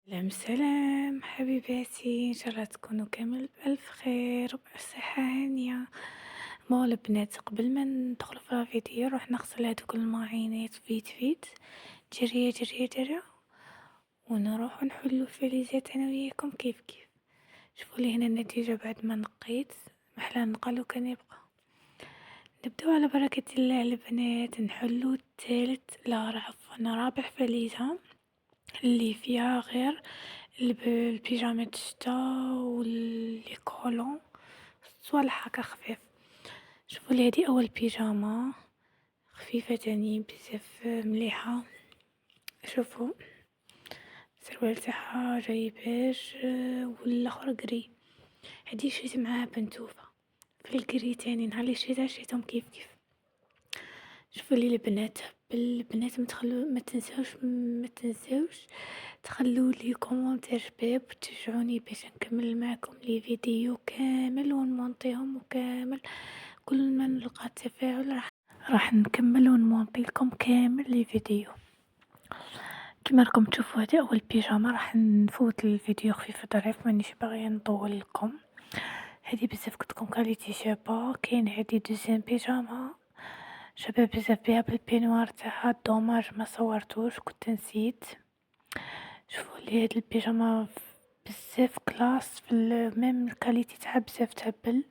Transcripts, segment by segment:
سلام سلام حبيباتي، إن شاء الله تكونوا كامل بألف خير وبصحة هانية. البنات قبل ما ندخل في الفيديو نروح نغسل هادوك المواعينات فيت جرية جرية جرية، ونروح نحلو الفليزات انا وياكم كيف كيف. شوفوا لي هنا النتيجة بعد ما نقيت، محلا نقلو كان يبقى. نبداو على بركة الله البنات، نحلو الثالث لا عفوا رابع فليزة اللي فيها غير البيجامة الشتا واللي كولون صوالح هكا خفيف. شوفوا لي هذه اول بيجامة خفيفة تاني بزاف مليحة. شوفوا السروال تاعها جاي بيج والاخر قري، هذه شريت معاها بنتوفة في القري تاني. نهار اللي شريتهم كيف كيف. شوفوا لي البنات ما تنساوش تخلوا لي كومونتير شباب وتشجعوني باش نكمل معكم لي فيديو كامل ونمونطيهم وكامل. كل ما نلقى تفاعل راح نكمل ونمونطي لكم كامل لي فيديو. كما راكم تشوفوا هذه اول بيجامه، راح نفوت الفيديو خفيف ظريف، مانيش باغيه نطول لكم. هذه بزاف قلتلكم كاليتي شابه. كاين هذه دوزيام بيجامه شباب بزاف بها بالبينوار تاعها، دوماج ما صورتوش كنت نسيت. شوفوا لي هاد البيجامه بزاف كلاس في ميم الكاليتي تاعها بزاف تهبل.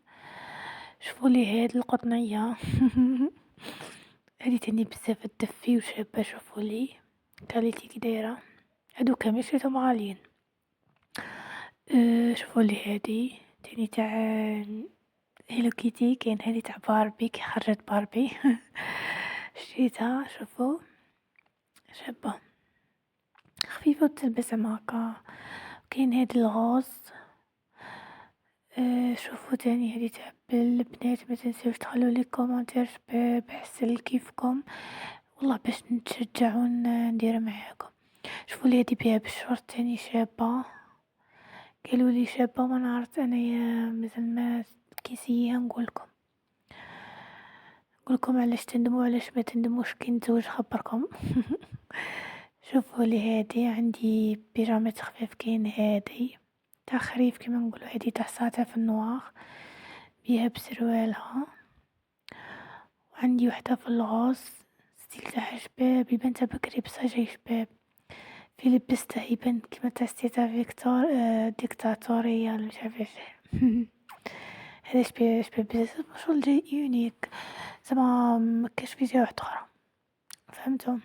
شوفوا لي هاد القطنيه هذه تاني بزاف تدفي وشابه. شوفوا لي كاليتي كي دايره، هادو كامل شريتهم غاليين. شوفوا لي هذه تاني تاع هيلو كيتي. كاين هذه تاع باربي كي خرجت باربي شريتها. شوفوا شابه خفيفه وتلبس هكا. كاين هذه الغوز. شوفوا تاني هذه تاع البنات. ما تنساوش تخلوا لي كومونتير شباب حسن كيفكم والله باش نتشجع وندير معاكم. شوفوا لي هذه بها بالشورت تاني شابه، قالوا لي شابه ما نعرف انايا مازال ما كيسيها نقولكم علاش تندموا علاش ما تندموش كي نتزوج خبركم. شوفوا لي هذه عندي بيجامات خفيف. كاين هذه تاع خريف كما نقولوا، هذه تاع ساتا في النوار بيها بسروالها، وعندي وحده في الغوص ستيل تاع شباب يبان تا بكري بصح جاي شباب. في لبسته يبان كيما تاع ستيتا فيكتور ديكتاتورية ولا مش عارفه ايش. هذا شباب بزاف شغل جاي يونيك زعما مكاش فيديوهات اخرى، فهمتوا؟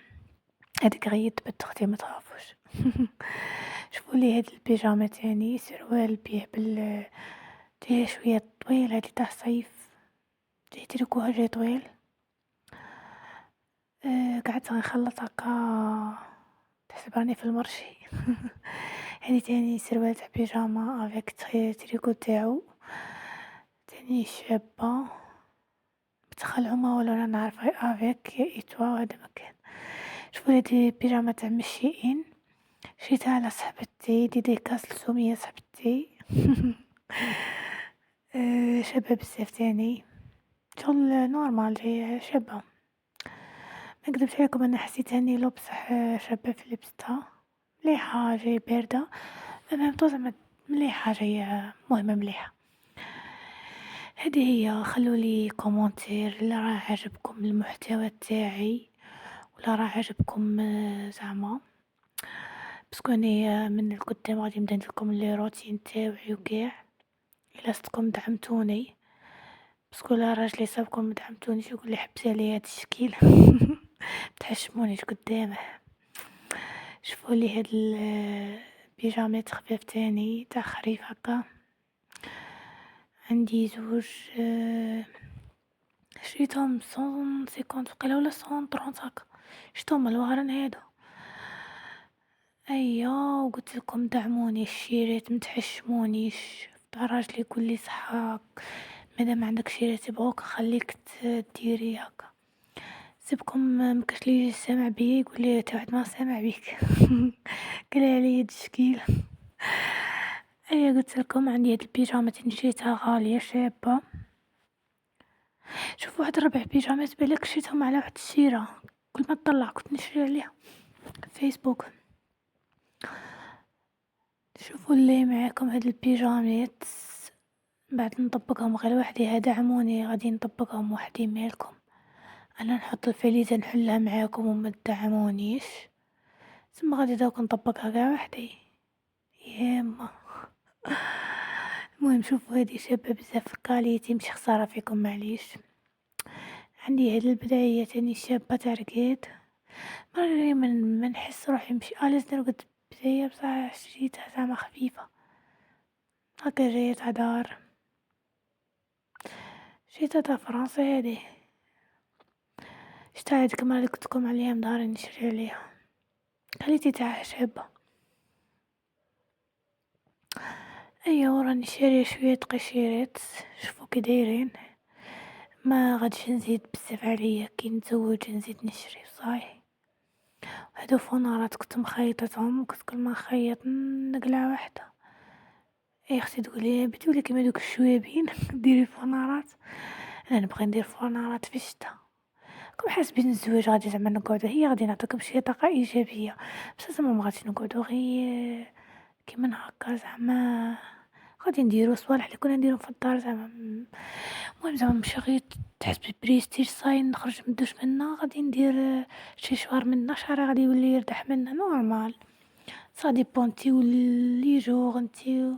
هذيك غيرت بنت ما تخافوش. شوفوا لي هاد البيجامه تاني سروال بيه جايه شويه طويل، هادي تاع صيف جاي تركوها جاي طويل. قعدت غنخلط هكا تحسب راني في المرشي. هادي تاني سروال تاع بيجاما افيك تريكو تاعو تاني شابه بتخلعومه ولا انا نعرف غير افيك يا ايتوا وهذا مكان. شوفوا هادي بيجاما تاع مشيئين شريتها على صاحبتي ديديكاس لسمية صاحبتي. شابه بزاف تاني شغل نورمال جايه شابه. ما نكذبش عليكم انا حسيت اني لو بصح شابه في لبستها مليحه جايه بارده. انا زعما مليحه جايه مهمه مليحه. هذه هي. خلوا لي كومونتير الا راه عجبكم المحتوى تاعي ولا راه عجبكم زعما باسكو اني من القدام غادي نبدا لكم لي روتين تاعي وكاع الا صدقكم دعمتوني. باسكو لا راجلي صابكم ما دعمتونيش يقول لي حبسي عليا هاد الشكل. تحشمونيش قدامه. شوفوا لي هاد البيجامات خفيف تاني تاع خريف هكا. عندي زوج شريتهم 150 وقيله ولا 130 هكا. شفتهم الوهران هادو. ايوا وقلت لكم دعموني الشيرات متحشمونيش. تاع راجلي يقول لي صحاك مادام عندك شيرات يبغوك خليك ديري هكا. سيبكم مكاش لي يجي سامع بيا يقول لي تا واحد ما سامع بيك. قال عليا التشكيل. ايوا قلت لكم عندي هاد البيجامه شريتها غاليه شابه. شوف واحد 4 بيجامات بالك شريتهم على واحد الشيره، كل ما تطلع كنت نشري عليها فيسبوك. شوفوا اللي معاكم هاد البيجامات بعد نطبقهم غير وحدي، دعموني غادي نطبقهم وحدي مالكم. انا نحط الفليزة نحلها معاكم وما تدعمونيش، ثم غادي دوك نطبقها كاع وحدي. ياما المهم شوفوا هادي شابة بزاف في كاليتي، مش خسارة فيكم معليش. عندي هاد البداية تاني شابة تاع رقاد، مرة من نحس روحي مش لازم نرقد بداية بصح شريتها زعما خفيفة هكا جاية تاع دار، شريتها تاع فرنسا هادي، شتا هاديك المرة اللي قلتلكم عليها من داري نشري عليها، كاليتي تاعها شابة. ايوا وراني شارية شوية قشيرات، شوفوا كي دايرين، ما غاديش نزيد بزاف عليا، كي نتزوج نزيد نشري صاي. هادو فونارات كنت مخيطتهم، كنت كل ما نخيط نقلع واحدة. اي اختي تقولي بتقولي كيما دوك الشوابين ديري فونارات، انا نبغي ندير فونارات في الشتا. كون حاسبين الزواج غادي زعما نقعدو، هي غادي نعطيكم شي طاقة ايجابية، بس زعما ما غاديش نقعدو غير كيما هكا زعما، غادي نديرو صوالح اللي كنا نديرو في الدار زعما. المهم زعما ماشي غير تحس بالبريستيج صاي نخرج من الدوش منها، غادي ندير شي شهر منها، شهر غادي يولي يرتاح منها نورمال. سا ديبون اللي جوغ نتي.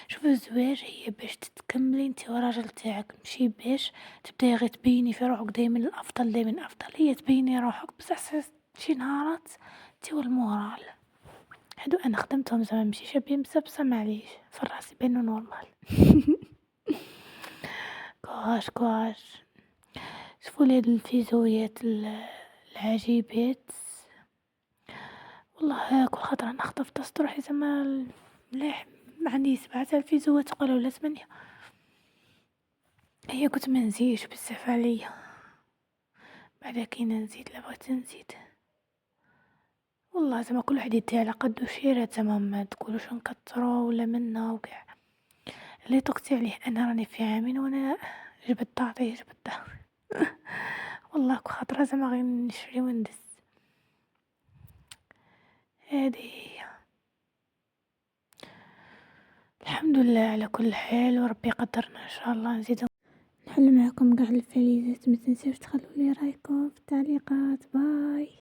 شوف الزواج هي باش تتكملي انت وراجل تاعك، ماشي باش تبداي غير تبيني في روحك دايما الافضل دايما الافضل، هي تبيني روحك بصح شي نهارات انت والمورال. هادو انا خدمتهم زعما ماشي شابين بزاف بصح معليش في راسي بانو نورمال. كواش شوفوا لي هاد الفيزويات العجيبات، والله كل خطرة نخطف تصط روحي زعما مليح. عندي 7 الفيزوات تقولوا ولا 8، هي كنت ما نزيدش بزاف عليا، بعدا كاين نزيد لا بغيت نزيد. والله زعما كل واحد يدي على قدو شيرات، زعما ما تقولوش نكتروا ولا منا وكاع. اللي طقتي عليه انا راني في عامين وانا جبت تعطيه جبت. والله كل خطره زعما غير نشري وندز. هذه هي. الحمد لله على كل حال، وربي قدرنا ان شاء الله نزيد نحل معكم كاع الفليزات. ما تنساوش تخلوا لي رايكم في التعليقات. باي.